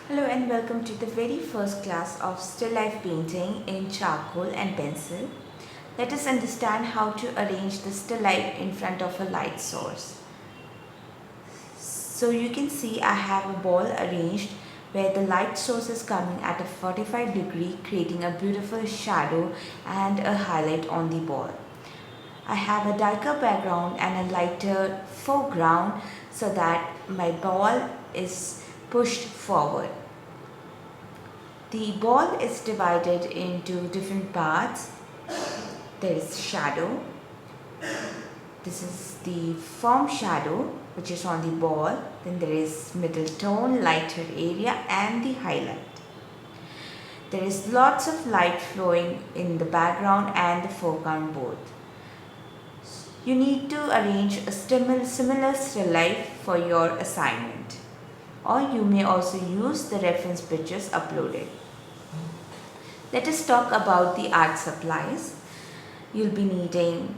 Hello and welcome to the very first class of still life painting in charcoal and pencil. Let us understand how to arrange the still life in front of a light source. So you can see I have a ball arranged where the light source is coming at a 45-degree, creating a beautiful shadow and a highlight on the ball. I have a darker background and a lighter foreground so that my ball is pushed forward. The ball is divided into different parts. There is shadow. This is the firm shadow which is on the ball. Then there is middle tone, lighter area and the highlight. There is lots of light flowing in the background and the foreground both. You need to arrange a similar still life for your assignment, or you may also use the reference pictures uploaded. Let us talk about the art supplies. You'll be needing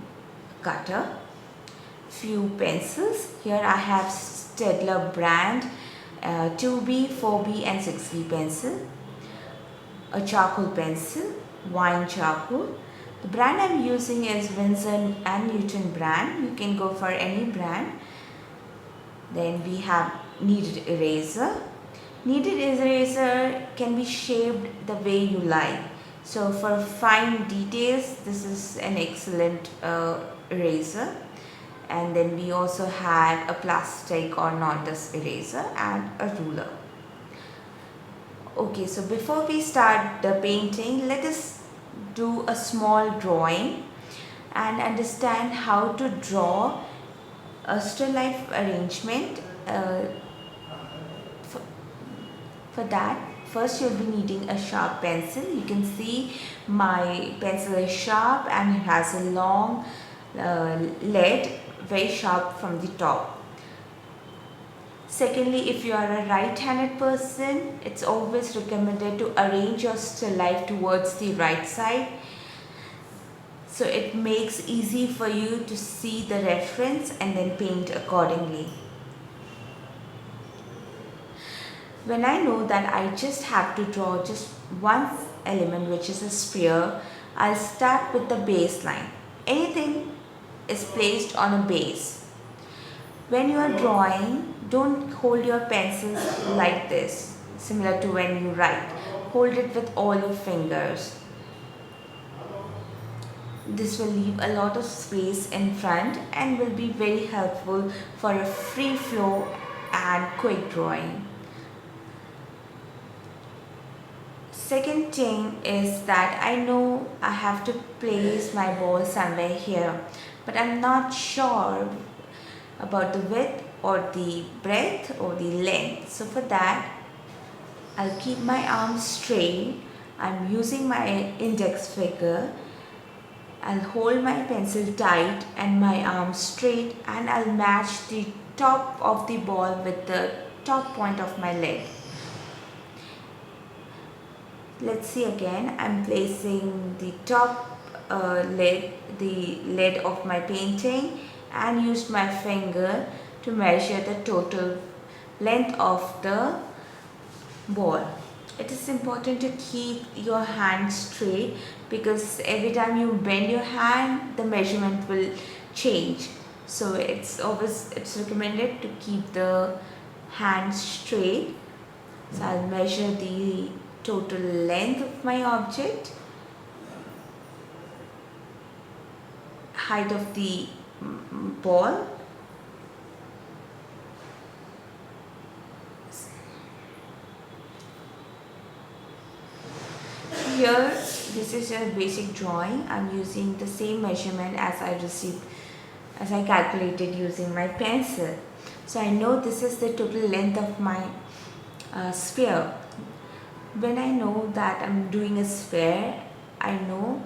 cutter, few pencils. Here I have Staedtler brand 2B, 4B and 6B pencil, a charcoal pencil, wine charcoal. The brand I'm using is Winsor & Newton brand. You can go for any brand. Then we have kneaded eraser. Kneaded eraser can be shaped the way you like. So for fine details, this is an excellent eraser. And then we also had a plastic or non-dust eraser and a ruler. Okay, so before we start the painting, let us do a small drawing and understand how to draw a still life arrangement. For that, first you'll be needing a sharp pencil. You can see my pencil is sharp and it has a long lead, very sharp from the top. Secondly, if you are a right-handed person, it's always recommended to arrange your still life towards the right side, so it makes easy for you to see the reference and then paint accordingly. When I know that I just have to draw just one element, which is a sphere, I'll start with the baseline. Anything is placed on a base. When you are drawing, don't hold your pencils like this, similar to when you write. Hold it with all your fingers. This will leave a lot of space in front and will be very helpful for a free flow and quick drawing. Second thing is that I know I have to place my ball somewhere here, but I'm not sure about the width or the breadth or the length. So for that, I'll keep my arms straight. I'm using my index finger. I'll hold my pencil tight and my arms straight, and I'll match the top of the ball with the top point of my leg. Let's see again. I'm placing the top lid of my painting and used my finger to measure the total length of the ball. It is important to keep your hand straight, because every time you bend your hand, the measurement will change. So it's recommended to keep the hand straight. So I'll measure the total length of my object, height of the ball, here this is a basic drawing. I'm using the same measurement as I calculated using my pencil. So I know this is the total length of my sphere. When I know that I'm doing a sphere, I know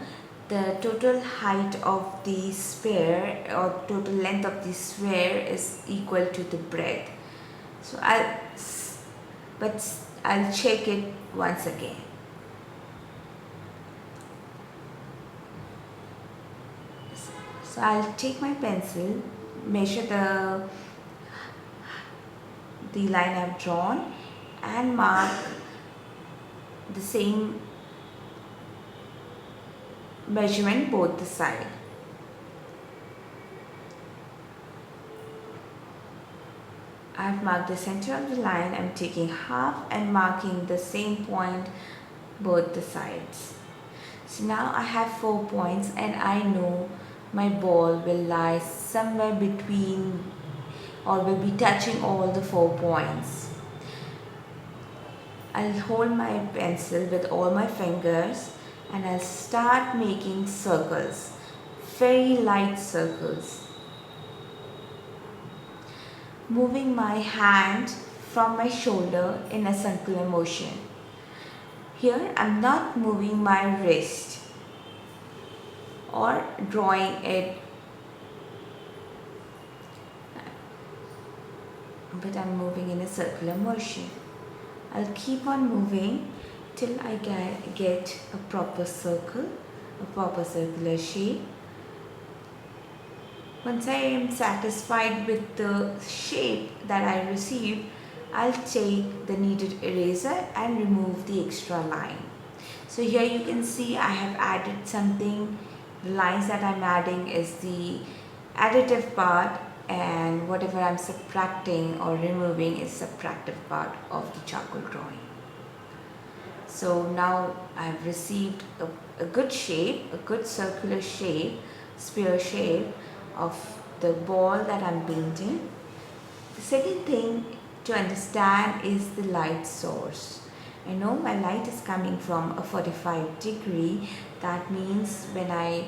the total height of the sphere or total length of the sphere is equal to the breadth. So I'll check it once again. So I'll take my pencil, measure the line I've drawn, and mark the same measurement both the side. I've marked the center of the line. I'm taking half and marking the same point both the sides. So now I have 4 points and I know my ball will lie somewhere between or will be touching all the 4 points. I'll hold my pencil with all my fingers and I'll start making circles, very light circles. Moving my hand from my shoulder in a circular motion. Here I'm not moving my wrist or drawing it, but I'm moving in a circular motion. I'll keep on moving till I get a proper circle, a proper circular shape. Once I am satisfied with the shape that I received, I'll take the kneaded eraser and remove the extra line. So here you can see I have added something. The lines that I'm adding is the additive part, and whatever I'm subtracting or removing is subtractive part of the charcoal drawing. So now I've received a good shape, a good circular shape, sphere shape of the ball that I'm painting. The second thing to understand is the light source. I know my light is coming from a 45-degree. That means when I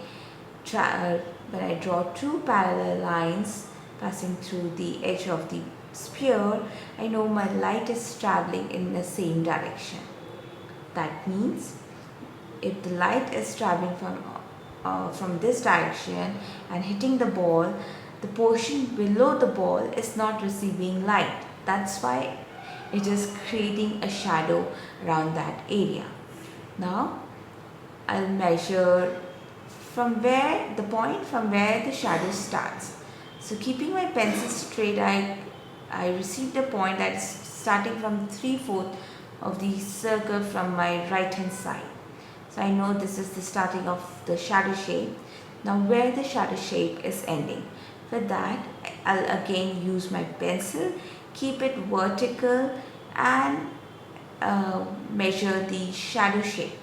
draw two parallel lines passing through the edge of the sphere, I know my light is traveling in the same direction. That means if the light is traveling from this direction and hitting the ball, the portion below the ball is not receiving light. That's why it is creating a shadow around that area. Now I'll measure from where the shadow starts. So keeping my pencil straight, I received a point that is starting from 3/4 of the circle from my right hand side. So I know this is the starting of the shadow shape. Now where the shadow shape is ending. For that, I'll again use my pencil, keep it vertical and measure the shadow shape.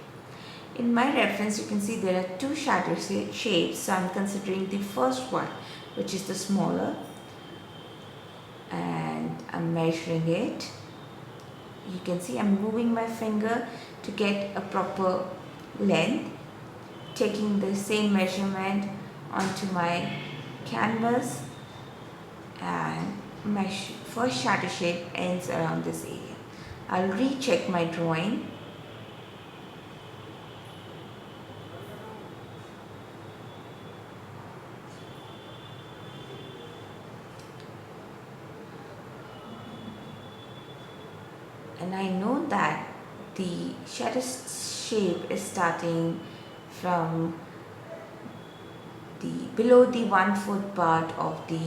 In my reference, you can see there are two shadow shapes. So I'm considering the first one, which is the smaller, and I'm measuring it. You can see I'm moving my finger to get a proper length, taking the same measurement onto my canvas, and my first shadow shape ends around this area. I'll recheck my drawing. And I know that the shadow shape is starting from below the 1/4 part of the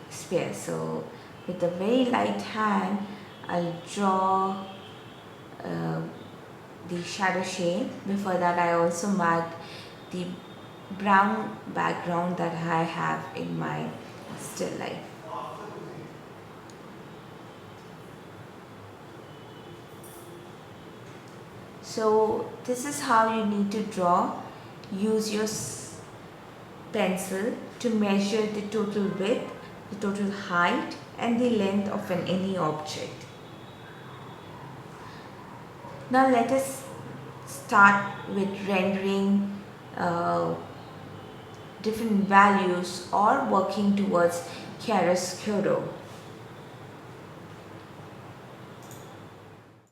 sphere. So with a very light hand, I'll draw the shadow shape. Before that, I also marked the brown background that I have in my still life. So this is how you need to draw. Use your pencil to measure the total width, the total height and the length of any object. Now let us start with rendering different values or working towards chiaroscuro.